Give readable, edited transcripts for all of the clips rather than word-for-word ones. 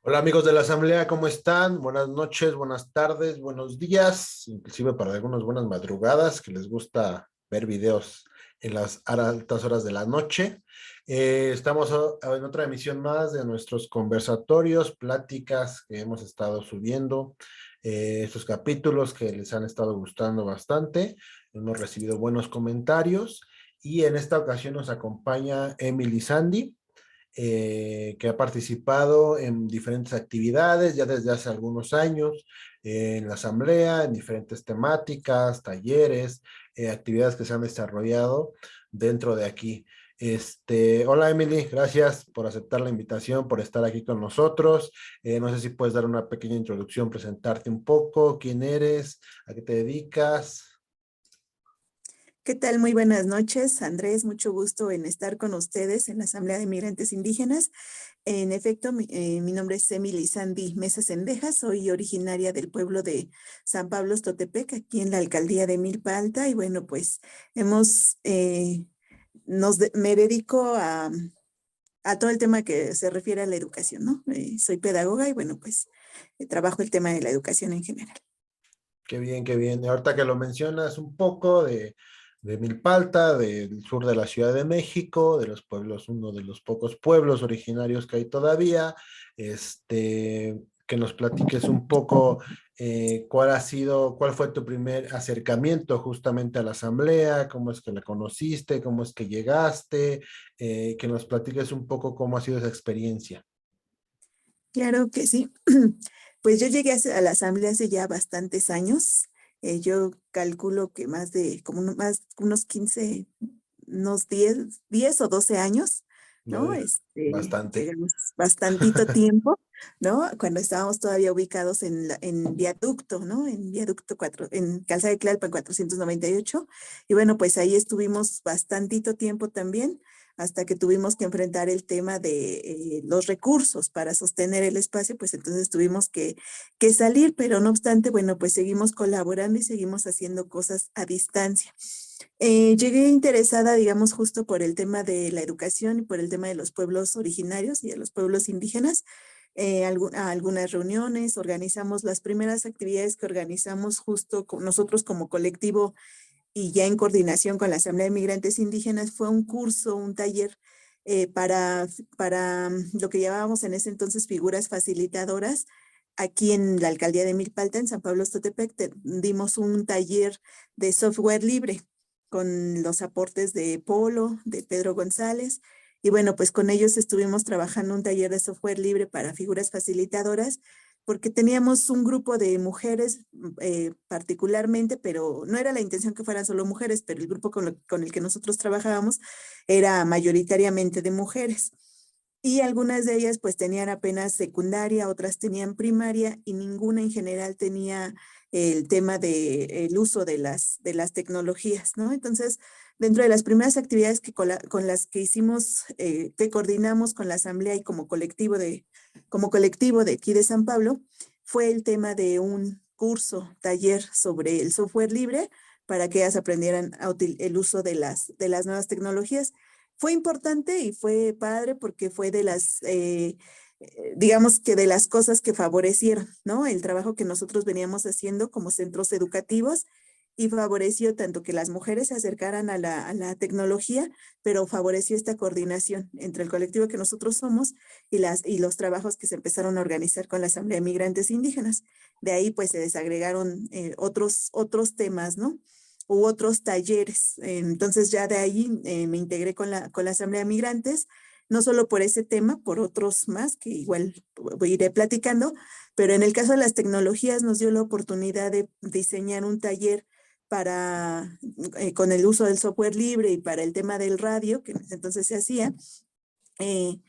Hola amigos de la Asamblea, ¿cómo están? Buenas noches, buenas tardes, buenos días, inclusive para algunos buenas madrugadas que les gusta ver videos en las altas horas de la noche. Estamos en otra emisión más de nuestros conversatorios, pláticas que hemos estado subiendo, estos capítulos que les han estado gustando bastante. Hemos recibido buenos comentarios y en esta ocasión nos acompaña Emily Sandy, que ha participado en diferentes actividades ya desde hace algunos años, en la asamblea, en diferentes temáticas, talleres, actividades que se han desarrollado dentro de aquí. Hola Emily, gracias por aceptar la invitación, por estar aquí con nosotros. No sé si puedes dar una pequeña introducción, presentarte un poco, quién eres, a qué te dedicas. ¿Qué tal? Muy buenas noches, Andrés. Mucho gusto en estar con ustedes en la Asamblea de Migrantes Indígenas. En efecto, mi nombre es Emily Sandy Mesa Sendejas. Soy originaria del pueblo de San Pablo Totepec, aquí en la alcaldía de Milpa Alta. Y bueno, pues hemos, me dedico a todo el tema que se refiere a la educación, ¿no? Soy pedagoga y bueno, pues trabajo el tema de la educación en general. Qué bien, qué bien. Y ahorita que lo mencionas un poco de Milpalta, del sur de la Ciudad de México, de los pueblos, uno de los pocos pueblos originarios que hay todavía, que nos platiques un poco cuál fue tu primer acercamiento justamente a la asamblea, cómo es que la conociste, cómo es que llegaste, que nos platiques un poco cómo ha sido esa experiencia. Claro que sí. Pues yo llegué a la asamblea hace ya bastantes años. Yo calculo que más de, como más, unos 15, unos 10 o 12 años, ¿no? Uy, bastante. Llegamos bastantito tiempo, ¿no? Cuando estábamos todavía ubicados en Viaducto, ¿no? En Viaducto 4, en Calzada de Tlalpan 498. Y bueno, pues ahí estuvimos bastantito tiempo también hasta que tuvimos que enfrentar el tema de los recursos para sostener el espacio, pues entonces tuvimos que salir, pero no obstante, bueno, pues seguimos colaborando y seguimos haciendo cosas a distancia. Llegué interesada, digamos, justo por el tema de la educación y por el tema de los pueblos originarios y de los pueblos indígenas. A algunas reuniones, organizamos las primeras actividades que organizamos justo con nosotros como colectivo y ya en coordinación con la Asamblea de Migrantes Indígenas, fue un curso, un taller para lo que llamábamos en ese entonces figuras facilitadoras. Aquí en la alcaldía de Milpalta, en San Pablo Totepec, dimos un taller de software libre con los aportes de Polo, de Pedro González. Y bueno, pues con ellos estuvimos trabajando un taller de software libre para figuras facilitadoras porque teníamos un grupo de mujeres particularmente, pero no era la intención que fueran solo mujeres, pero el grupo con el que nosotros trabajábamos era mayoritariamente de mujeres. Y algunas de ellas pues tenían apenas secundaria, otras tenían primaria y ninguna en general tenía el tema del uso de las tecnologías, ¿no? Entonces, dentro de las primeras actividades con las que hicimos, que coordinamos con la asamblea y como colectivo de aquí de San Pablo, fue el tema de un curso, taller sobre el software libre para que ellas aprendieran el uso de las nuevas tecnologías. Fue importante y fue padre porque fue digamos que de las cosas que favorecieron, ¿no? El trabajo que nosotros veníamos haciendo como centros educativos y favoreció tanto que las mujeres se acercaran a la tecnología, pero favoreció esta coordinación entre el colectivo que nosotros somos y los trabajos que se empezaron a organizar con la Asamblea de Migrantes Indígenas. De ahí pues se desagregaron otros temas, ¿no? U otros talleres. Entonces ya de ahí me integré con la Asamblea de Migrantes, no solo por ese tema, por otros más que igual iré platicando, pero en el caso de las tecnologías nos dio la oportunidad de diseñar un taller con el uso del software libre y para el tema del radio, que en ese entonces se hacía, eh,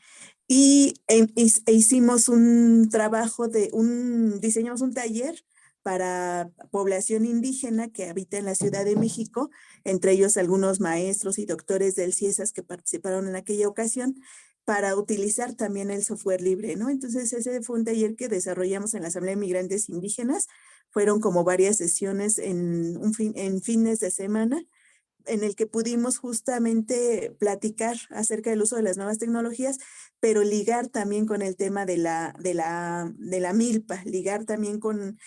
hicimos un trabajo diseñamos un taller para población indígena que habita en la Ciudad de México, entre ellos algunos maestros y doctores del CIESAS que participaron en aquella ocasión, para utilizar también el software libre, ¿no? Entonces ese fue un taller que desarrollamos en la Asamblea de Migrantes Indígenas. Fueron como varias sesiones en fines de semana en el que pudimos justamente platicar acerca del uso de las nuevas tecnologías, pero ligar también con el tema de la milpa, ligar también con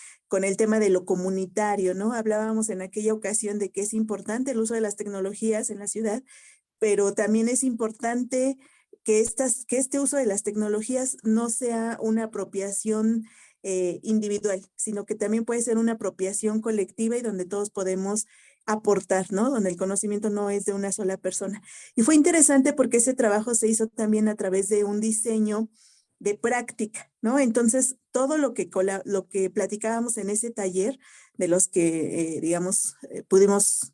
el tema de lo comunitario, ¿no? Hablábamos en aquella ocasión de que es importante el uso de las tecnologías en la ciudad, pero también es importante que este uso de las tecnologías no sea una apropiación individual, sino que también puede ser una apropiación colectiva y donde todos podemos aportar, ¿no? Donde el conocimiento no es de una sola persona. Y fue interesante porque ese trabajo se hizo también a través de un diseño de práctica, ¿no? Entonces, todo lo que platicábamos en ese taller, de los que, digamos, pudimos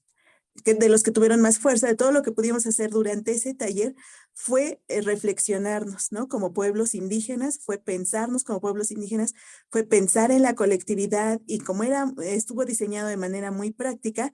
de los que tuvieron más fuerza, de todo lo que pudimos hacer durante ese taller, fue reflexionarnos, ¿no? Como pueblos indígenas, fue pensarnos como pueblos indígenas, fue pensar en la colectividad y como estuvo diseñado de manera muy práctica,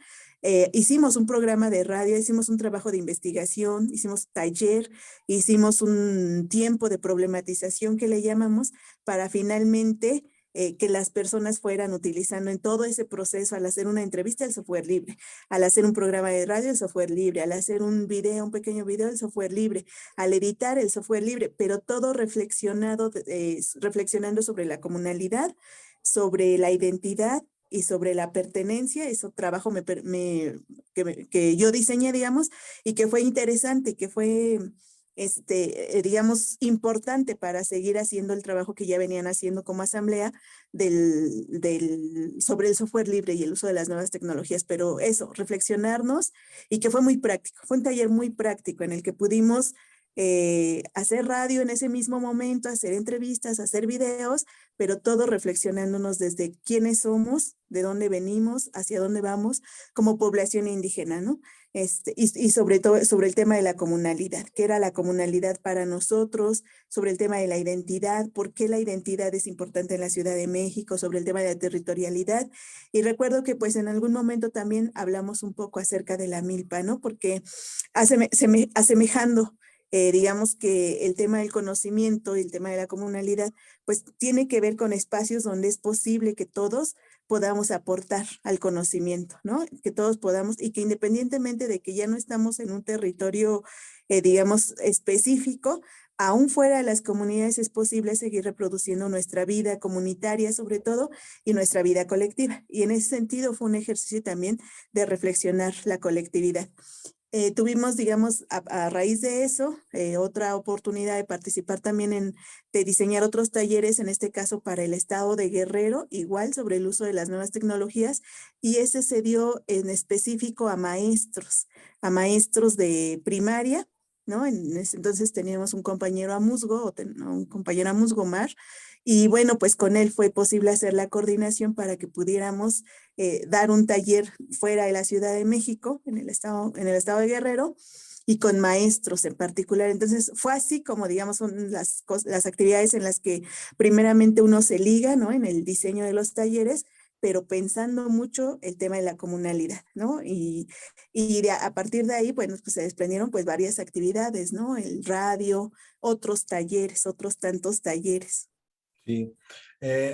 hicimos un programa de radio, hicimos un trabajo de investigación, hicimos taller, hicimos un tiempo de problematización que le llamamos para finalmente que las personas fueran utilizando en todo ese proceso al hacer una entrevista el software libre, al hacer un programa de radio el software libre, al hacer un video, un pequeño video el software libre, al editar el software libre, pero todo reflexionando sobre la comunalidad, sobre la identidad y sobre la pertenencia. Eso trabajo que yo diseñé, digamos, y que fue interesante, que fue digamos, importante para seguir haciendo el trabajo que ya venían haciendo como asamblea sobre el software libre y el uso de las nuevas tecnologías. Pero eso, reflexionarnos, y que fue muy práctico, fue un taller muy práctico en el que pudimos hacer radio en ese mismo momento, hacer entrevistas, hacer videos, pero todo reflexionándonos desde quiénes somos, de dónde venimos, hacia dónde vamos como población indígena, ¿no? Y sobre todo sobre el tema de la comunalidad, qué era la comunalidad para nosotros, sobre el tema de la identidad, por qué la identidad es importante en la Ciudad de México, sobre el tema de la territorialidad. Y recuerdo que pues en algún momento también hablamos un poco acerca de la milpa, ¿no? Porque asemejando digamos que el tema del conocimiento y el tema de la comunalidad, pues tiene que ver con espacios donde es posible que todos podamos aportar al conocimiento, ¿no? Que todos podamos, y que independientemente de que ya no estamos en un territorio, digamos, específico, aún fuera de las comunidades es posible seguir reproduciendo nuestra vida comunitaria sobre todo y nuestra vida colectiva. Y en ese sentido fue un ejercicio también de reflexionar la colectividad. Tuvimos, digamos, a raíz de eso, otra oportunidad de participar también de diseñar otros talleres, en este caso para el estado de Guerrero, igual sobre el uso de las nuevas tecnologías, y ese se dio en específico a maestros de primaria, ¿no? En ese entonces teníamos un compañero amuzgo, un compañero amuzgo Mar, y bueno, pues con él fue posible hacer la coordinación para que pudiéramos dar un taller fuera de la Ciudad de México, en el estado de Guerrero, y con maestros en particular. Entonces fue así como, digamos, son las actividades en las que primeramente uno se liga, ¿no? En el diseño de los talleres, pero pensando mucho el tema de la comunalidad, ¿no? A partir de ahí, bueno, pues se desprendieron pues varias actividades, ¿no? El radio, otros talleres, otros tantos talleres. Sí.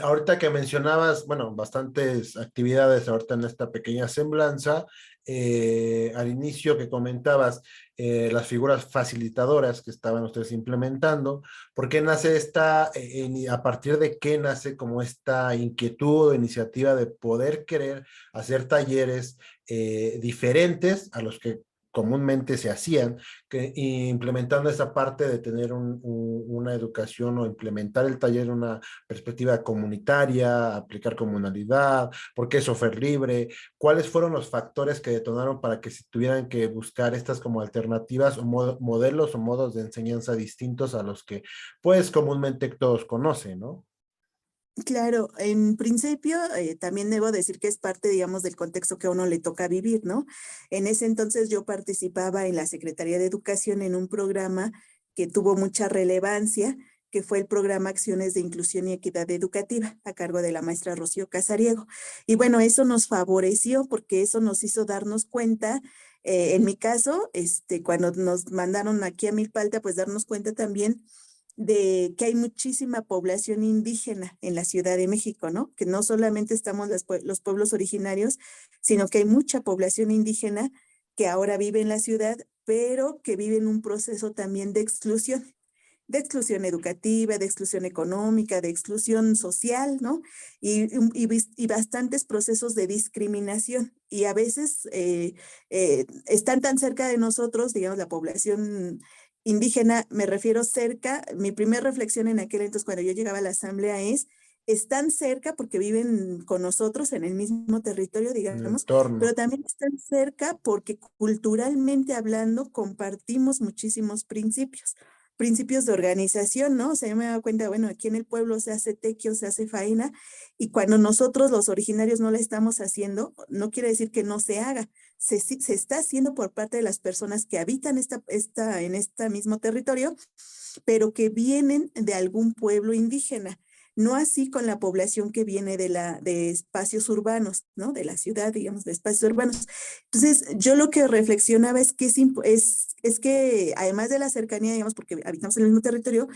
Ahorita que mencionabas, bueno, bastantes actividades ahorita en esta pequeña semblanza, al inicio que comentabas las figuras facilitadoras que estaban ustedes implementando, ¿por qué nace a partir de qué nace como esta inquietud o iniciativa de poder querer hacer talleres diferentes a los que comúnmente se hacían, implementando esa parte de tener una educación o implementar el taller, una perspectiva comunitaria, aplicar comunalidad, por qué software libre, cuáles fueron los factores que detonaron para que se tuvieran que buscar estas como alternativas o modelos o modos de enseñanza distintos a los que pues comúnmente todos conocen, ¿no? Claro, en principio también debo decir que es parte, digamos, del contexto que a uno le toca vivir, ¿no? En ese entonces yo participaba en la Secretaría de Educación en un programa que tuvo mucha relevancia, que fue el programa Acciones de Inclusión y Equidad Educativa, a cargo de la maestra Rocío Casariego. Y bueno, eso nos favoreció porque eso nos hizo darnos cuenta, en mi caso, cuando nos mandaron aquí a Milpalta, pues darnos cuenta también de que hay muchísima población indígena en la Ciudad de México, ¿no? Que no solamente estamos los pueblos originarios, sino que hay mucha población indígena que ahora vive en la ciudad, pero que vive en un proceso también de exclusión educativa, de exclusión económica, de exclusión social, ¿no? Y bastantes procesos de discriminación. Y a veces están tan cerca de nosotros, digamos, la población indígena, me refiero cerca, mi primera reflexión en aquel entonces cuando yo llegaba a la asamblea es, están cerca porque viven con nosotros en el mismo territorio, En el digamos, entorno. pero también están cerca porque culturalmente hablando compartimos muchísimos principios de organización, ¿no? O sea, yo me he dado cuenta, bueno, aquí en el pueblo se hace tequio, se hace faena, y cuando nosotros los originarios no la estamos haciendo, no quiere decir que no se haga, se está haciendo por parte de las personas que habitan en este mismo territorio, pero que vienen de algún pueblo indígena. No así con la población que viene de espacios urbanos, ¿no? De la ciudad, digamos, de espacios urbanos. Entonces, yo lo que reflexionaba es que es que además de la cercanía, digamos, porque habitamos en el mismo territorio,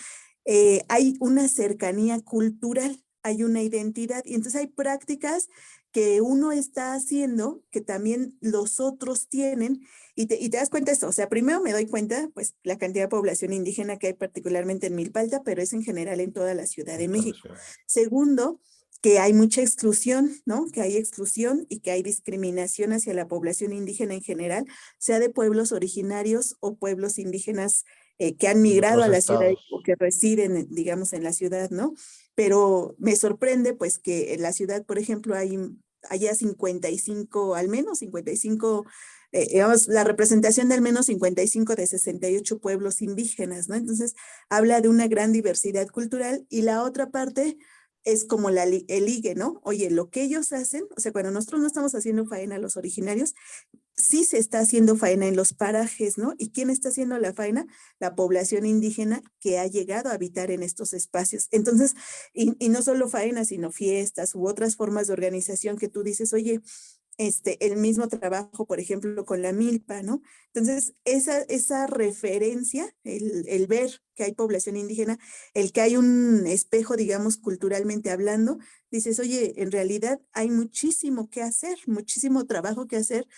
hay una cercanía cultural, hay una identidad y entonces hay prácticas que uno está haciendo que también los otros tienen y te das cuenta de esto. O sea, primero me doy cuenta, pues, la cantidad de población indígena que hay particularmente en Milpalta, pero es en general en toda la Ciudad de En toda la México. ciudad. Segundo, que hay mucha exclusión, ¿no? Que hay exclusión y que hay discriminación hacia la población indígena en general, sea de pueblos originarios o pueblos indígenas que han De migrado otros a la ciudad o estados. que residen, digamos, en la ciudad, ¿no? Pero me sorprende, pues, que en la ciudad, por ejemplo, haya 55, al menos 55, digamos, la representación de al menos 55 de 68 pueblos indígenas, ¿no? Entonces, habla de una gran diversidad cultural y la otra parte es como el ligue, ¿no? Oye, lo que ellos hacen, o sea, cuando nosotros no estamos haciendo faena a los originarios, sí se está haciendo faena en los parajes, ¿no? ¿Y quién está haciendo la faena? La población indígena que ha llegado a habitar en estos espacios. Entonces, y no solo faena, sino fiestas u otras formas de organización que tú dices, oye, el mismo trabajo, por ejemplo, con la milpa, ¿no? Entonces, esa referencia, el ver que hay población indígena, el que hay un espejo, digamos, culturalmente hablando, dices, oye, en realidad hay muchísimo que hacer, muchísimo trabajo que hacer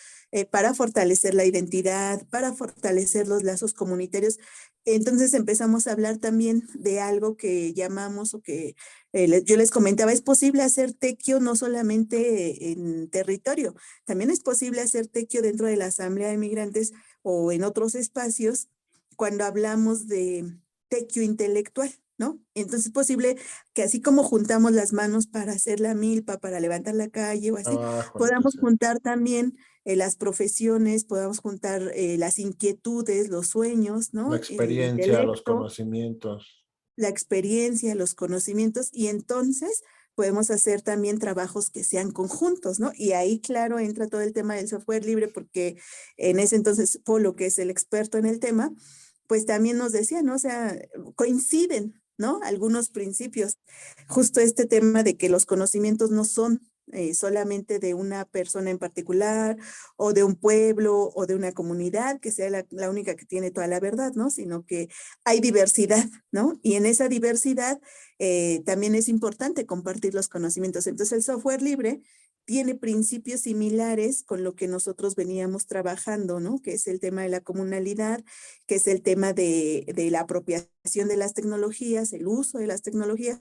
para fortalecer la identidad, para fortalecer los lazos comunitarios. Entonces empezamos a hablar también de algo que llamamos o que yo les comentaba, es posible hacer tequio no solamente en territorio, también es posible hacer tequio dentro de la Asamblea de Migrantes o en otros espacios cuando hablamos de tequio intelectual, ¿no? Entonces es posible que así como juntamos las manos para hacer la milpa, para levantar la calle o así, Trabajo, podamos entonces, juntar también las profesiones, podamos juntar las inquietudes, los sueños, la ¿no? El experiencia, los intelecto, conocimientos. la experiencia, los conocimientos y entonces podemos hacer también trabajos que sean conjuntos, ¿no? Y ahí, claro, entra todo el tema del software libre porque en ese entonces Polo, que es el experto en el tema, pues también nos decía, ¿no? O sea, coinciden, ¿no? Algunos principios. Justo este tema de que los conocimientos no son solamente de una persona en particular o de un pueblo o de una comunidad que sea la única que tiene toda la verdad, ¿no? Sino que hay diversidad, ¿no? Y en esa diversidad también es importante compartir los conocimientos. Entonces el software libre tiene principios similares con lo que nosotros veníamos trabajando, ¿no? Que es el tema de la comunalidad, que es el tema de la apropiación de las tecnologías, el uso de las tecnologías,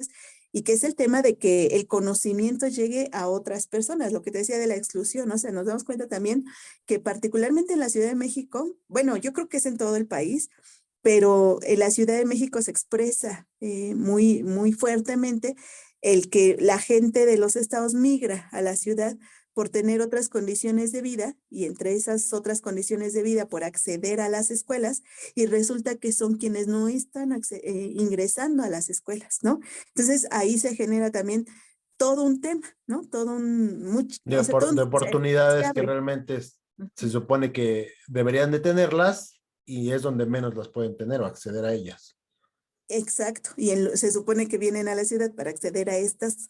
y que es el tema de que el conocimiento llegue a otras personas, lo que te decía de la exclusión, ¿no? O sea, nos damos cuenta también que particularmente en la Ciudad de México, bueno, yo creo que es en todo el país, pero en la Ciudad de México se expresa muy, muy fuertemente el que la gente de los estados migra a la ciudad por tener otras condiciones de vida y entre esas otras condiciones de vida por acceder a las escuelas y resulta que son quienes no están ingresando a las escuelas, ¿no? Entonces ahí se genera también todo un tema, ¿no? O sea, De se oportunidades que abre. realmente se Ujú. supone que deberían de tenerlas y es donde menos las pueden tener o acceder a ellas. Exacto, y se supone que vienen a la ciudad para acceder a estos,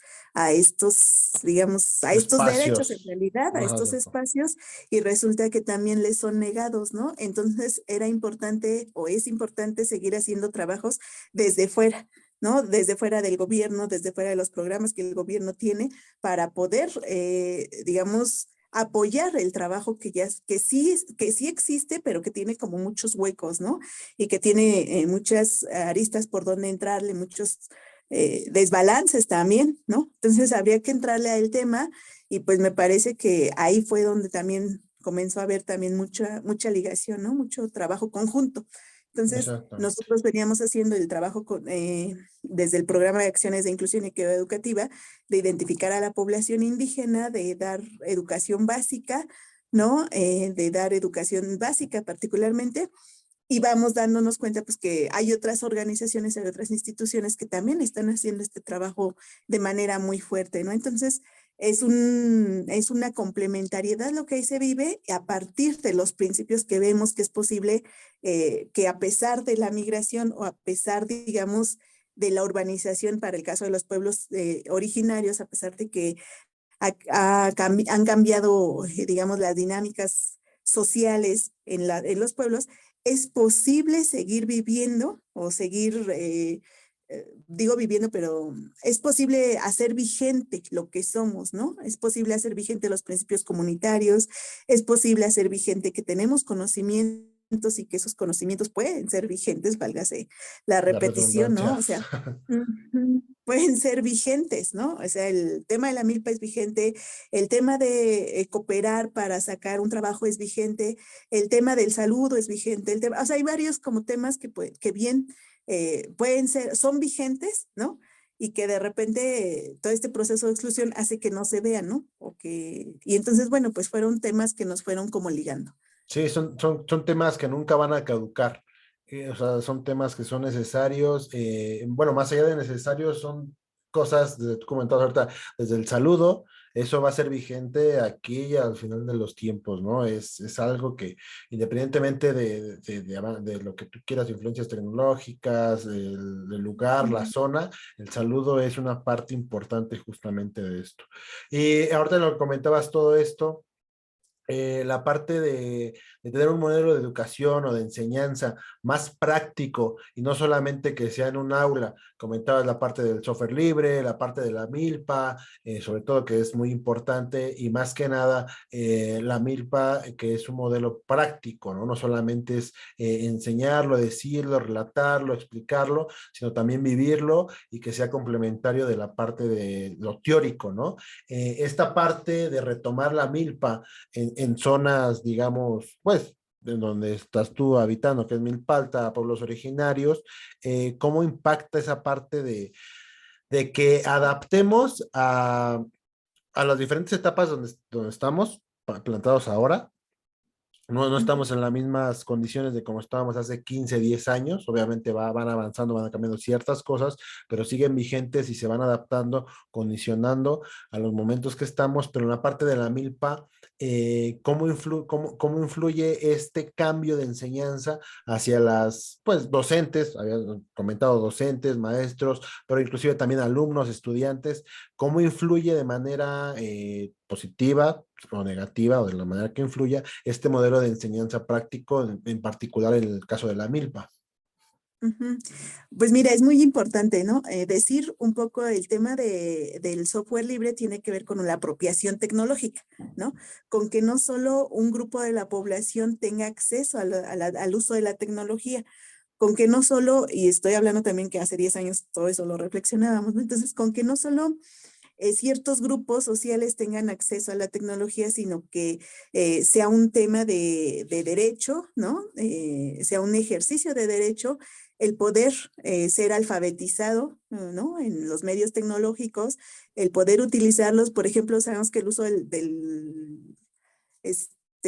digamos, a estos derechos en Espacios. realidad, a Ajá, estos espacios, y resulta que también les son negados, ¿no? Entonces era importante o es importante seguir haciendo trabajos desde fuera, ¿no? Desde fuera del gobierno, desde fuera de los programas que el gobierno tiene para poder, digamos, apoyar el trabajo que sí existe, pero que tiene como muchos huecos, ¿no? Y que tiene muchas aristas por donde entrarle, muchos desbalances también, ¿no? Entonces habría que entrarle al tema y pues me parece que ahí fue donde también comenzó a haber también mucha ligación, ¿no? Mucho trabajo conjunto. Entonces, Exactamente. nosotros veníamos haciendo el trabajo desde el programa de acciones de inclusión y equidad educativa, de identificar a la población indígena, de dar educación básica, ¿no? De dar educación básica particularmente, y vamos dándonos cuenta pues que hay otras organizaciones, hay otras instituciones que también están haciendo este trabajo de manera muy fuerte, ¿no? Entonces, es una complementariedad lo que ahí se vive a partir de los principios que vemos que es posible que a pesar de la migración o a pesar, digamos, de la urbanización para el caso de los pueblos originarios, a pesar de que han cambiado, digamos, las dinámicas sociales en los pueblos, es posible seguir viviendo o seguir, digo viviendo, pero es posible hacer vigente lo que somos, ¿no? Es posible hacer vigente los principios comunitarios, es posible hacer vigente que tenemos conocimientos y que esos conocimientos pueden ser vigentes, válgase la La repetición, ¿no? redundancia. O sea, pueden ser vigentes, ¿no? O sea, el tema de la milpa es vigente, el tema de cooperar para sacar un trabajo es vigente, el tema del saludo es vigente, o sea, hay varios como temas que bien pueden ser, son vigentes, ¿no? Y que de repente todo este proceso de exclusión hace que no se vean, ¿no? Y entonces, bueno, pues fueron temas que nos fueron como ligando. Sí, son temas que nunca van a caducar. O sea, son temas que son necesarios. Bueno, más allá de necesarios, son cosas, tú comentabas ahorita, desde el saludo, eso va a ser vigente aquí y al final de los tiempos, ¿no? Es algo que, independientemente de lo que tú quieras, influencias tecnológicas, del lugar, la Ujú. zona, el saludo es una parte importante justamente de esto. Y ahorita lo que comentabas todo esto, la parte de tener un modelo de educación o de enseñanza más práctico y no solamente que sea en un aula. Comentabas la parte del software libre, la parte de la milpa, sobre todo que es muy importante y más que nada la milpa que es un modelo práctico, ¿no? No solamente es enseñarlo, decirlo, relatarlo, explicarlo, sino también vivirlo y que sea complementario de la parte de lo teórico, ¿no? Esta parte de retomar la milpa en zonas, digamos, pues, en donde estás tú habitando, que es Milpalta, pueblos originarios, ¿cómo impacta esa parte de que adaptemos a las diferentes etapas donde estamos plantados ahora? No Ujú. estamos en las mismas condiciones de como estábamos hace 15, 10 años. Obviamente van avanzando, van cambiando ciertas cosas, pero siguen vigentes y se van adaptando, condicionando a los momentos que estamos. Pero en la parte de la milpa, ¿cómo influye este cambio de enseñanza hacia las, pues, docentes? Había comentado docentes, maestros, pero inclusive también alumnos, estudiantes. ¿Cómo influye de manera positiva o negativa o de la manera que influya este modelo de enseñanza práctico, en particular en el caso de la milpa? Ujú. Pues mira, es muy importante, ¿no? Decir un poco el tema del software libre tiene que ver con la apropiación tecnológica, ¿no? Con que no solo un grupo de la población tenga acceso al uso de la tecnología, con que no solo, y estoy hablando también que hace 10 años todo eso lo reflexionábamos, ¿no? Entonces, con que no solo ciertos grupos sociales tengan acceso a la tecnología, sino que sea un tema de derecho, ¿no? Sea un ejercicio de derecho el poder ser alfabetizado, ¿no? En los medios tecnológicos, el poder utilizarlos, por ejemplo, sabemos que el uso del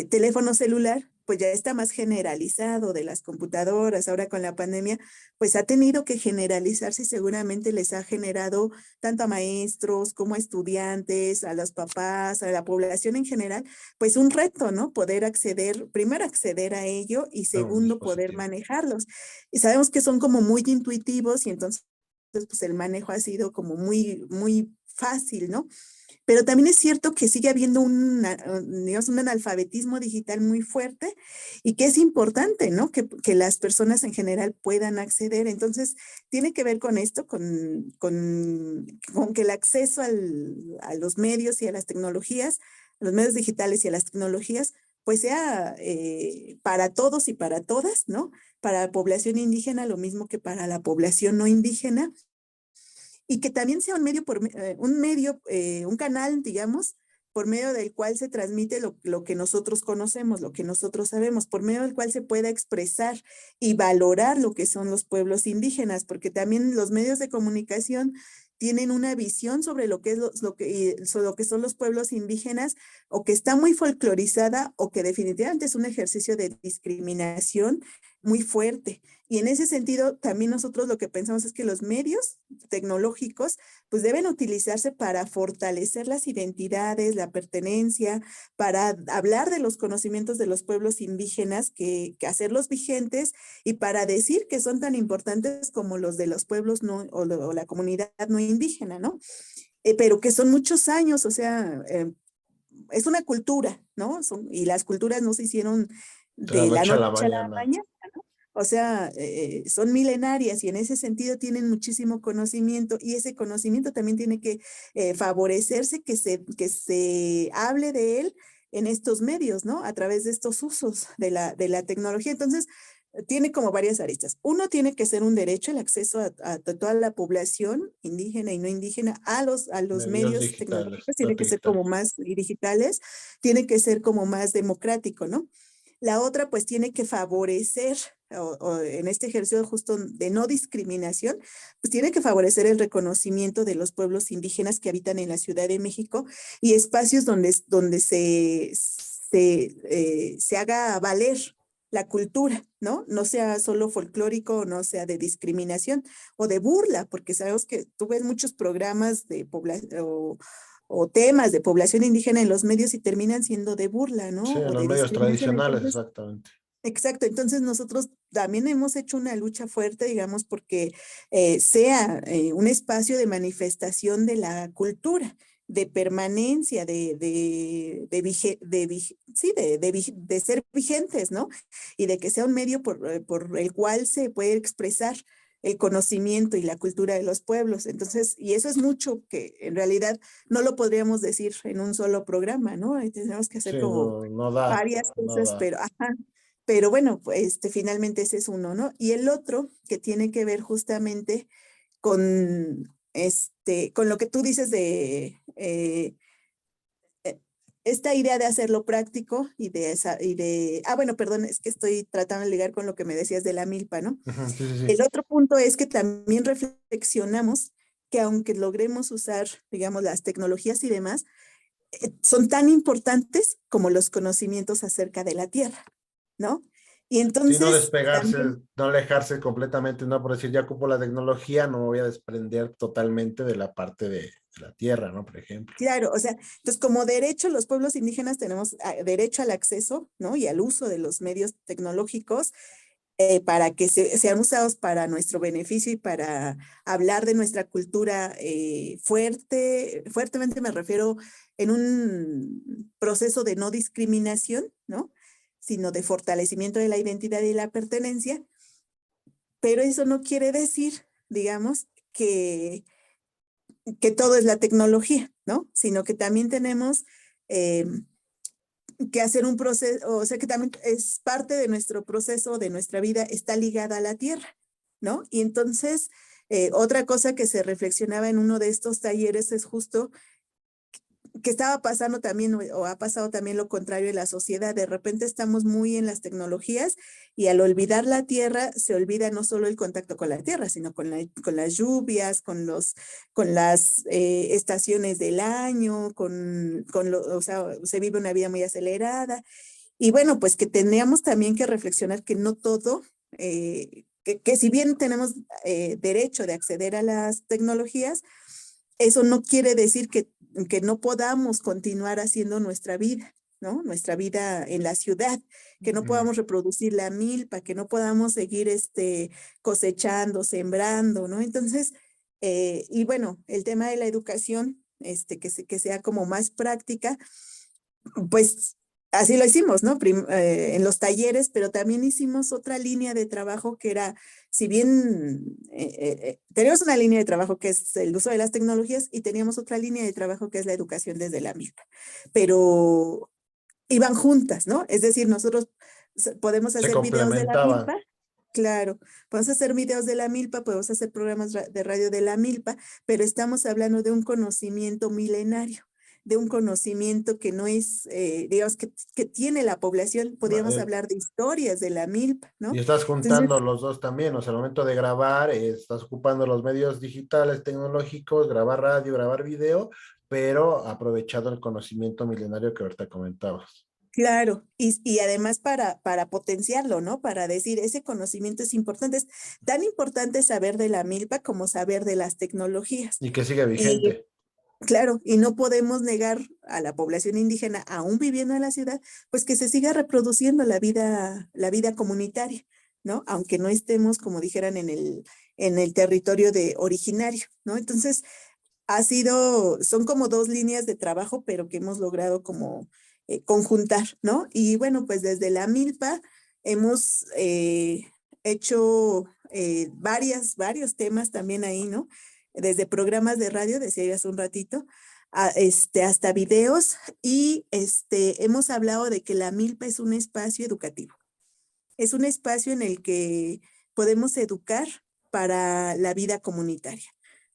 teléfono celular, pues ya está más generalizado de las computadoras, ahora con la pandemia, pues ha tenido que generalizarse y seguramente les ha generado tanto a maestros como a estudiantes, a los papás, a la población en general, pues un reto, ¿no? Poder acceder, primero acceder a ello y A un segundo poder dispositivo. manejarlos. Y sabemos que son como muy intuitivos y entonces pues el manejo ha sido como muy fácil, ¿no? Pero también es cierto que sigue habiendo digamos, un analfabetismo digital muy fuerte y que es importante, ¿no? Que las personas en general puedan acceder. Entonces, tiene que ver con esto, con que el acceso a los medios y a las tecnologías, a los medios digitales y a las tecnologías, pues sea para todos y para todas, ¿no? Para la población indígena, lo mismo que para la población no indígena, y que también sea un canal, digamos, por medio del cual se transmite lo que nosotros conocemos, lo que nosotros sabemos, por medio del cual se pueda expresar y valorar lo que son los pueblos indígenas, porque también los medios de comunicación tienen una visión sobre lo que es sobre lo que son los pueblos indígenas, o que está muy folclorizada, o que definitivamente es un ejercicio de discriminación muy fuerte. Y en ese sentido, también nosotros lo que pensamos es que los medios tecnológicos pues deben utilizarse para fortalecer las identidades, la pertenencia, para hablar de los conocimientos de los pueblos indígenas, que hacerlos vigentes, y para decir que son tan importantes como los de los pueblos no, o la comunidad no indígena, ¿no? Pero que son muchos años, o sea, es una cultura, ¿no? Y las culturas no se hicieron De la de la noche a la noche a la mañana. mañana. O sea, son milenarias y en ese sentido tienen muchísimo conocimiento, y ese conocimiento también tiene que favorecerse, que se hable de él en estos medios, ¿no? A través de estos usos de la tecnología. Entonces, tiene como varias aristas. Uno, tiene que ser un derecho el acceso a toda la población indígena y no indígena a los Medios medios digitales, tecnológicos, tiene no que ser como digitales. más y digitales, tiene que ser como más democrático, ¿no? La otra, pues tiene que favorecer, o en este ejercicio justo de no discriminación, pues tiene que favorecer el reconocimiento de los pueblos indígenas que habitan en la Ciudad de México, y espacios donde se haga valer la cultura, ¿no? No sea solo folclórico, no sea de discriminación o de burla, porque sabemos que tú ves muchos programas de población o temas de población indígena en los medios y terminan siendo de burla, Sí, ¿no? en O los de medios discriminación. tradicionales, Entonces, exactamente. exacto, entonces nosotros también hemos hecho una lucha fuerte, digamos, porque sea un espacio de manifestación de la cultura, de permanencia, de ser vigentes, ¿no? Y de que sea un medio por el cual se puede expresar el conocimiento y la cultura de los pueblos. Entonces, y eso es mucho que en realidad no lo podríamos decir en un solo programa, ¿no? Ahí tenemos que hacer Sí, como no, no da, varias no cosas, da. pero, ajá, pero bueno, pues finalmente ese es uno, ¿no? Y el otro que tiene que ver justamente con lo que tú dices de esta idea de hacerlo práctico bueno, perdón, es que estoy tratando de ligar con lo que me decías de la milpa, ¿no? Ujú, sí, sí, El sí. otro punto es que también reflexionamos que aunque logremos usar, digamos, las tecnologías y demás, son tan importantes como los conocimientos acerca de la Tierra, ¿no? Y Sí, no entonces despegarse, también, no alejarse completamente, no por decir ya ocupo la tecnología, no me voy a desprender totalmente de la parte de la tierra, ¿no? Por ejemplo. claro, o sea, entonces como derecho, los pueblos indígenas tenemos derecho al acceso, ¿no? Y al uso de los medios tecnológicos, para que sean usados para nuestro beneficio y para hablar de nuestra cultura fuertemente me refiero en un proceso de no discriminación, ¿no? Sino de fortalecimiento de la identidad y la pertenencia, pero eso no quiere decir, digamos, que todo es la tecnología, ¿no? Sino que también tenemos eh, que hacer un proceso, o sea que también es parte de nuestro proceso, de nuestra vida, está ligada a la tierra, ¿no? Y entonces, otra cosa que se reflexionaba en uno de estos talleres es justo que estaba pasando también, o ha pasado también lo contrario en la sociedad. De repente estamos muy en las tecnologías, y al olvidar la tierra, se olvida no solo el contacto con la tierra, sino con las lluvias, con las estaciones del año, o sea, se vive una vida muy acelerada. Y bueno, pues que tendríamos también que reflexionar que no todo, que si bien tenemos derecho de acceder a las tecnologías, eso no quiere decir que no podamos continuar haciendo nuestra vida, ¿no? Nuestra vida en la ciudad, que no Mm, podamos reproducir la milpa, que no podamos seguir cosechando, sembrando, ¿no? Entonces, y bueno, el tema de la educación que sea como más práctica, pues así lo hicimos, ¿no? En los talleres, pero también hicimos otra línea de trabajo que era, si bien tenemos una línea de trabajo que es el uso de las tecnologías y teníamos otra línea de trabajo que es la educación desde la milpa, pero iban juntas, ¿no? Es decir, nosotros podemos Se hacer videos de la complementaban. milpa. Claro, podemos hacer videos de la milpa, podemos hacer programas de radio de la milpa, pero estamos hablando de un conocimiento milenario, de un conocimiento que no es, digamos, que tiene la población. Podríamos hablar de historias de la milpa, Y ¿no? estás Entonces, juntando los dos también, o sea, al momento de grabar, estás ocupando los medios digitales, tecnológicos, grabar radio, grabar video, pero aprovechado el conocimiento milenario que ahorita comentabas. claro, y además para potenciarlo, ¿no? Para decir, ese conocimiento es importante. Es tan importante saber de la milpa como saber de las tecnologías. Y que sigue Y vigente. claro, y no podemos negar a la población indígena, aún viviendo en la ciudad, pues que se siga reproduciendo la vida comunitaria, ¿no? Aunque no estemos, como dijeran, en el territorio de originario, ¿no? Entonces, son como dos líneas de trabajo, pero que hemos logrado como conjuntar, ¿no? Y bueno, pues desde la milpa hemos hecho varios temas también ahí, ¿no? Desde programas de radio, decía yo hace un ratito, hasta videos, y hemos hablado de que la milpa es un espacio educativo. Es un espacio en el que podemos educar para la vida comunitaria,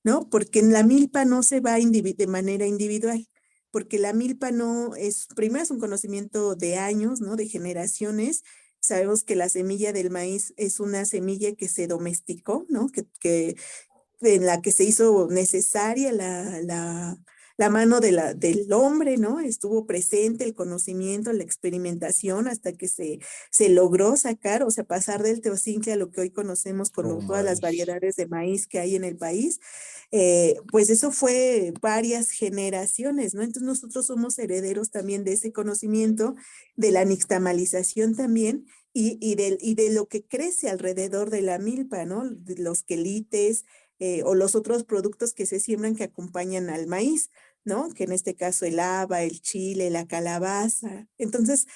¿no? Porque en la milpa no se va de manera individual, porque la milpa no es, primero es un conocimiento de años, ¿no? De generaciones. Sabemos que la semilla del maíz es una semilla que se domesticó, ¿no? En la que se hizo necesaria la mano del hombre, ¿no? Estuvo presente el conocimiento, la experimentación hasta que se logró sacar, o sea, pasar del teocincle a lo que hoy conocemos Como con todas las maíz. variedades de maíz que hay en el país. Pues eso fue varias generaciones, ¿no? Entonces nosotros somos herederos también de ese conocimiento, de la nixtamalización también, y de lo que crece alrededor de la milpa, ¿no? De los quelites, o los otros productos que se siembran que acompañan al maíz, ¿no? Que en este caso el haba, el chile, la calabaza. Entonces,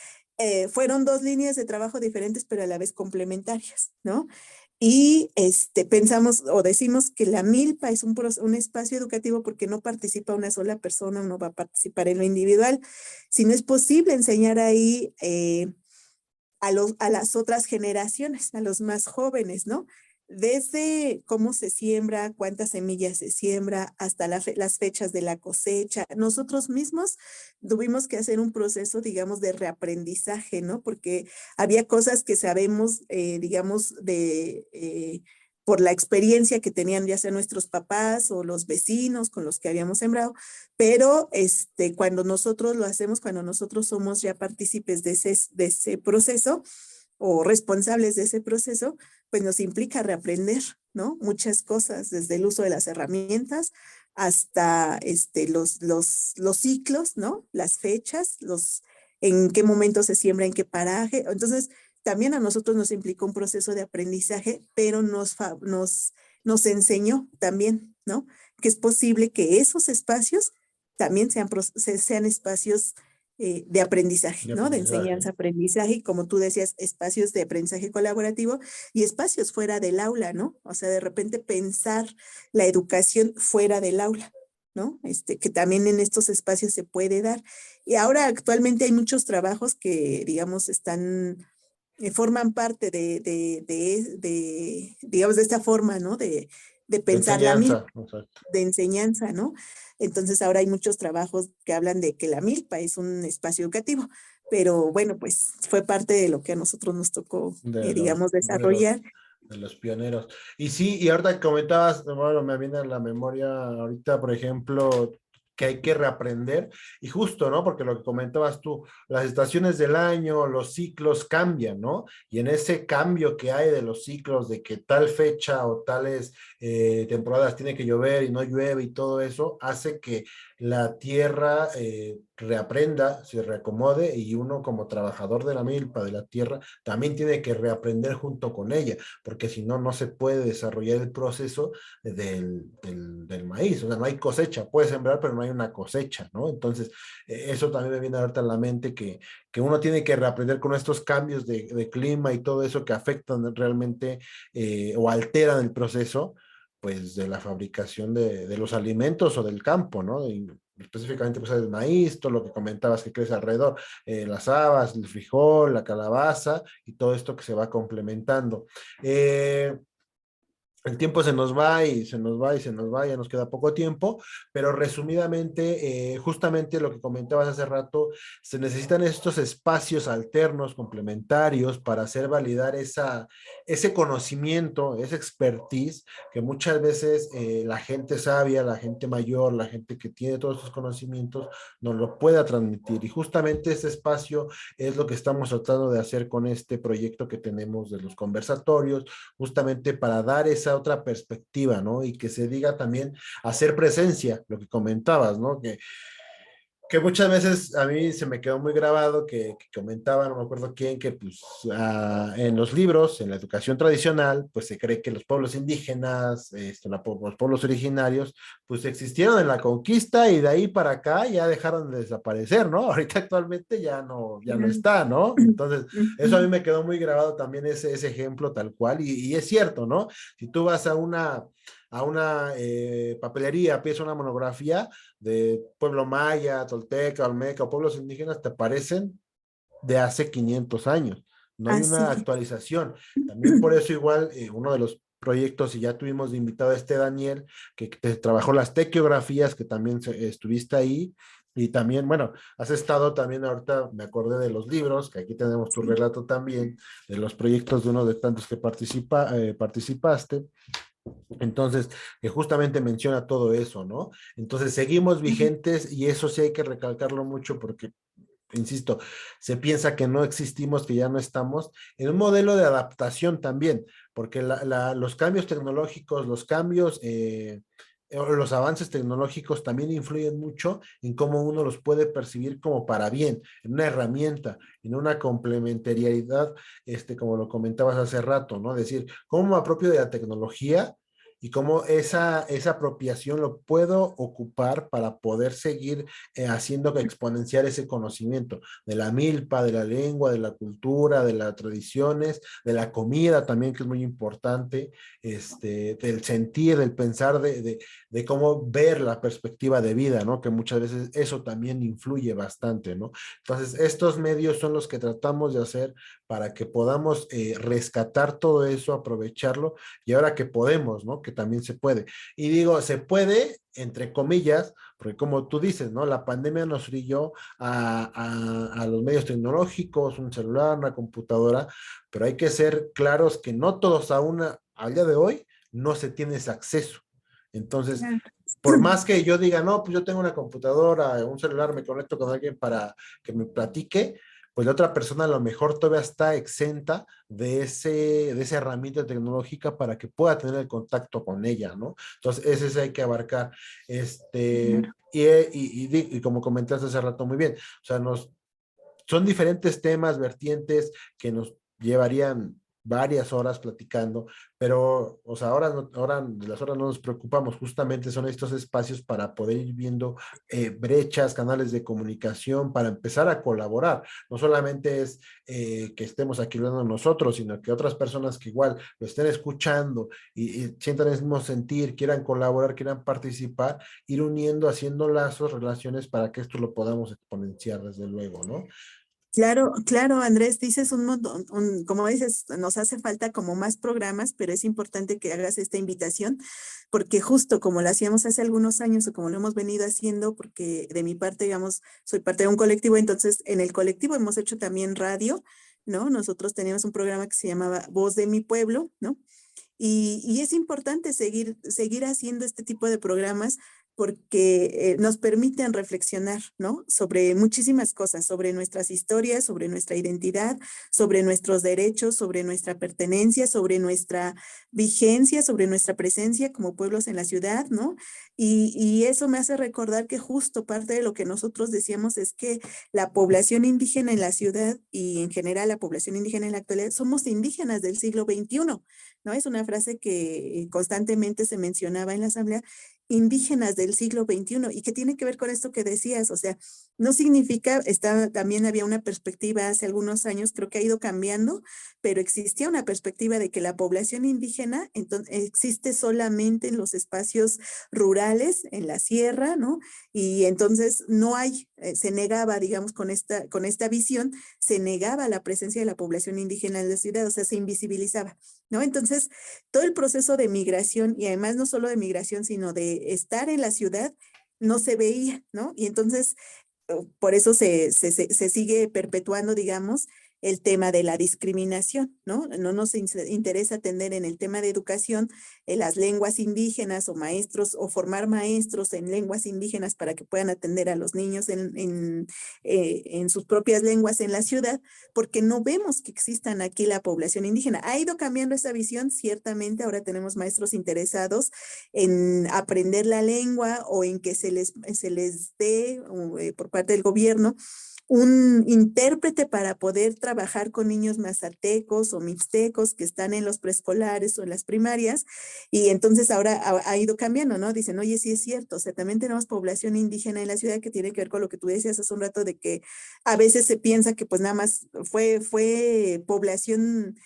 fueron dos líneas de trabajo diferentes, pero a la vez complementarias, ¿no? Y pensamos o decimos que la milpa es un espacio educativo porque no participa una sola persona, no va a participar en lo individual, sino es posible enseñar ahí a las otras generaciones, a los más jóvenes, ¿no? Desde cómo se siembra, cuántas semillas se siembra, hasta las fechas de la cosecha. Nosotros mismos tuvimos que hacer un proceso, digamos, de reaprendizaje, ¿no? Porque había cosas que sabemos, digamos, por la experiencia que tenían ya sea nuestros papás o los vecinos con los que habíamos sembrado, pero cuando nosotros lo hacemos, cuando nosotros somos ya partícipes de ese proceso o responsables de ese proceso, pues nos implica reaprender, ¿no? Muchas cosas, desde el uso de las herramientas hasta los ciclos, ¿no? Las fechas, en qué momento se siembra, en qué paraje. Entonces, también a nosotros nos implicó un proceso de aprendizaje, pero nos enseñó también, ¿no? Que es posible que esos espacios también sean espacios de aprendizaje, De ¿no? De aprendizaje. enseñanza-aprendizaje y como tú decías, espacios de aprendizaje colaborativo y espacios fuera del aula, ¿no? O sea, de repente pensar la educación fuera del aula, ¿no? Que también en estos espacios se puede dar. Y ahora actualmente hay muchos trabajos que, digamos, forman parte digamos, de esta forma, ¿no? De De pensar la enseñanza. milpa, Exacto. de enseñanza, ¿no? Entonces ahora hay muchos trabajos que hablan de que la milpa es un espacio educativo, pero bueno, pues fue parte de lo que a nosotros nos tocó, De los digamos, primeros, desarrollar. de los pioneros. Y sí, y ahorita que comentabas, bueno, me viene a la memoria ahorita, por ejemplo, que hay que reaprender, y justo, ¿no? Porque lo que comentabas tú, las estaciones del año, los ciclos cambian, ¿no? Y en ese cambio que hay de los ciclos, de que tal fecha o tales temporadas tiene que llover y no llueve y todo eso, hace que la tierra reaprenda, se reacomode, y uno como trabajador de la milpa, de la tierra, también tiene que reaprender junto con ella, porque si no, no se puede desarrollar el proceso del maíz. O sea, no hay cosecha, puedes sembrar, pero no hay una cosecha, ¿no? Entonces, eso también me viene ahorita a la mente, que uno tiene que reaprender con estos cambios de clima y todo eso que afectan realmente o alteran el proceso, pues de la fabricación de los alimentos o del campo, ¿no? Y específicamente pues el maíz, todo lo que comentabas que crece alrededor, las habas, el frijol, la calabaza y todo esto que se va complementando. El tiempo se nos va y se nos va y se nos va, ya nos queda poco tiempo, pero resumidamente, justamente lo que comentabas hace rato, se necesitan estos espacios alternos, complementarios, para hacer validar ese conocimiento, esa expertise, que muchas veces la gente sabia, la gente mayor, la gente que tiene todos esos conocimientos, nos lo pueda transmitir. Y justamente ese espacio es lo que estamos tratando de hacer con este proyecto que tenemos de los conversatorios, justamente para dar esa otra perspectiva, ¿no? Y que se diga también hacer presencia, lo que comentabas, ¿no? Que muchas veces a mí se me quedó muy grabado que comentaba, no me acuerdo quién, que pues en los libros, en la educación tradicional, pues se cree que los pueblos indígenas, los pueblos originarios, pues existieron en la conquista y de ahí para acá ya dejaron de desaparecer, ¿no? Ahorita actualmente ya no Mm, está, ¿no? Entonces, eso a mí ujú, me quedó muy grabado también ese ejemplo tal cual, y es cierto, ¿no? Si tú vas a una papelería, pides una monografía de pueblo maya, tolteca, olmeca o pueblos indígenas, te aparecen de hace 500 años. No hay una así actualización. También es. por eso igual uno de los proyectos, y ya tuvimos de invitado a este Daniel, que trabajó las tequiografías, que también estuviste ahí, y también, bueno, has estado también, ahorita me acordé de los libros, que aquí tenemos tu Sí. relato también, de los proyectos de uno de tantos que participaste. Entonces, que justamente menciona todo eso, ¿no? Entonces, seguimos Ujú. vigentes, y eso sí hay que recalcarlo mucho porque, insisto, se piensa que no existimos, que ya no estamos, en un modelo de adaptación también, porque los cambios tecnológicos, los avances tecnológicos también influyen mucho en cómo uno los puede percibir como para bien, en una herramienta, en una complementariedad, como lo comentabas hace rato, ¿no? Es decir, cómo me apropio de la tecnología y cómo esa apropiación lo puedo ocupar para poder seguir haciendo exponenciar ese conocimiento de la milpa, de la lengua, de la cultura, de las tradiciones, de la comida también, que es muy importante, del sentir, del pensar, de cómo ver la perspectiva de vida, ¿no? Que muchas veces eso también influye bastante, ¿no? Entonces, estos medios son los que tratamos de hacer para que podamos rescatar todo eso, aprovecharlo, y ahora que podemos, ¿no? Que también se puede. Y digo, se puede, entre comillas, porque como tú dices, ¿no? La pandemia nos brilló a los medios tecnológicos, un celular, una computadora, pero hay que ser claros que no todos al día de hoy, no se tiene ese acceso. Entonces, Claro. por más que yo diga, no, pues yo tengo una computadora, un celular, me conecto con alguien para que me platique, pues la otra persona a lo mejor todavía está exenta de esa herramienta tecnológica para que pueda tener el contacto con ella, ¿no? Entonces, ese hay que abarcar. Claro. Y como comentaste hace rato muy bien, o sea, son diferentes temas, vertientes que nos llevarían varias horas platicando, pero, o sea, ahora de las horas no nos preocupamos, justamente son estos espacios para poder ir viendo brechas, canales de comunicación, para empezar a colaborar. No solamente es que estemos aquí hablando nosotros, sino que otras personas que igual lo estén escuchando y sientan el mismo sentir, quieran colaborar, quieran participar, ir uniendo, haciendo lazos, relaciones, para que esto lo podamos exponenciar, desde luego, ¿no? Claro, claro, Andrés, dices un montón, como dices, nos hace falta como más programas, pero es importante que hagas esta invitación, porque justo como lo hacíamos hace algunos años o como lo hemos venido haciendo, porque de mi parte, digamos, soy parte de un colectivo, entonces en el colectivo hemos hecho también radio, ¿no? Nosotros teníamos un programa que se llamaba Voz de mi Pueblo, ¿no? Y es importante seguir haciendo este tipo de programas porque nos permiten reflexionar, ¿no? Sobre muchísimas cosas, sobre nuestras historias, sobre nuestra identidad, sobre nuestros derechos, sobre nuestra pertenencia, sobre nuestra vigencia, sobre nuestra presencia como pueblos en la ciudad, ¿no? Y eso me hace recordar que justo parte de lo que nosotros decíamos es que la población indígena en la ciudad y en general la población indígena en la actualidad somos indígenas del siglo XXI, ¿no? Es una frase que constantemente se mencionaba en la asamblea, indígenas del siglo XXI, y que tiene que ver con esto que decías, o sea, no significa, también había una perspectiva hace algunos años, creo que ha ido cambiando, pero existía una perspectiva de que la población indígena existe solamente en los espacios rurales, en la sierra, ¿no? Y entonces no hay, se negaba, digamos, con esta visión, se negaba la presencia de la población indígena en la ciudad, o sea, se invisibilizaba, ¿no? Entonces, todo el proceso de migración, y además no solo de migración, sino de estar en la ciudad, no se veía, ¿no? Y entonces, por eso se sigue perpetuando, digamos, el tema de la discriminación, ¿no? No nos interesa atender en el tema de educación las lenguas indígenas o maestros o formar maestros en lenguas indígenas para que puedan atender a los niños en sus propias lenguas en la ciudad, porque no vemos que existan aquí la población indígena. Ha ido cambiando esa visión, ciertamente ahora tenemos maestros interesados en aprender la lengua o en que se les dé por parte del gobierno un intérprete para poder trabajar con niños mazatecos o mixtecos que están en los preescolares o en las primarias, y entonces ahora ha ido cambiando, ¿no? Dicen, oye, sí es cierto, o sea, también tenemos población indígena en la ciudad que tiene que ver con lo que tú decías hace un rato de que a veces se piensa que pues nada más fue población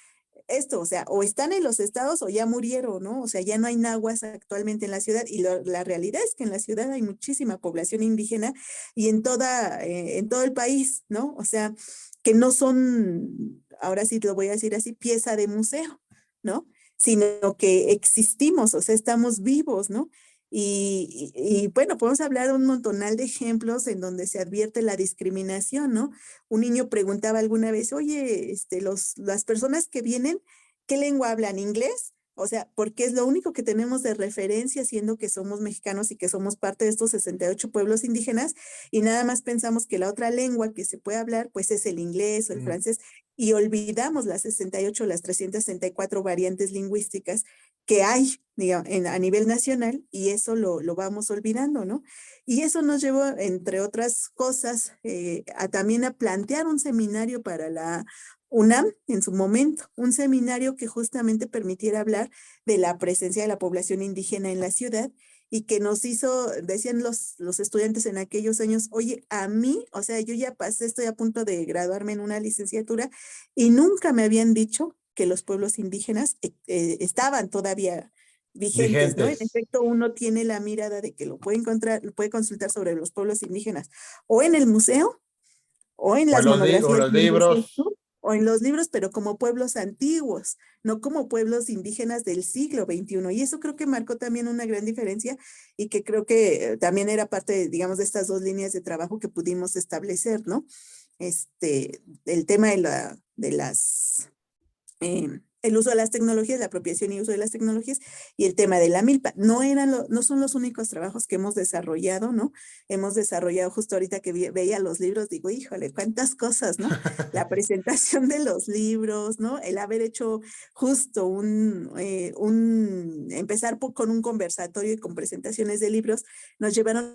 esto, o sea, o están en los estados o ya murieron, ¿no? O sea, ya no hay nahuas actualmente en la ciudad, y la realidad es que en la ciudad hay muchísima población indígena y en todo el país, ¿no? O sea, que no son, ahora sí lo voy a decir así, pieza de museo, ¿no? Sino que existimos, o sea, estamos vivos, ¿no? Bueno, podemos hablar de un montonal de ejemplos en donde se advierte la discriminación, ¿no? Un niño preguntaba alguna vez, oye, las personas que vienen, ¿qué lengua hablan? ¿Inglés? O sea, porque es lo único que tenemos de referencia, siendo que somos mexicanos y que somos parte de estos 68 pueblos indígenas, y nada más pensamos que la otra lengua que se puede hablar, pues es el inglés o el francés, y olvidamos las 68, las 364 variantes lingüísticas que hay, digamos, a nivel nacional, y eso lo vamos olvidando, ¿no? Y eso nos llevó, entre otras cosas, también a plantear un seminario para la UNAM en su momento, un seminario que justamente permitiera hablar de la presencia de la población indígena en la ciudad, y que nos hizo, decían los estudiantes en aquellos años, oye, a mí, o sea, yo ya pasé, estoy a punto de graduarme en una licenciatura y nunca me habían dicho que los pueblos indígenas estaban todavía vigentes, ¿no? En Vigentes. efecto, uno tiene la mirada de que lo puede encontrar, lo puede consultar sobre los pueblos indígenas o en el museo o en O en las o monografías, los bien decías libros. tú, o en los libros, pero como pueblos antiguos, no como pueblos indígenas del siglo XXI. Y eso creo que marcó también una gran diferencia, y que creo que también era parte, digamos, de estas dos líneas de trabajo que pudimos establecer, ¿no? El tema de las el uso de las tecnologías, la apropiación y uso de las tecnologías, y el tema de la milpa. No son los únicos trabajos que hemos desarrollado, ¿no? Hemos desarrollado, justo ahorita que veía los libros, digo, híjole, cuántas cosas, ¿no? La presentación de los libros, ¿no? El haber hecho justo empezar con un conversatorio y con presentaciones de libros, nos llevaron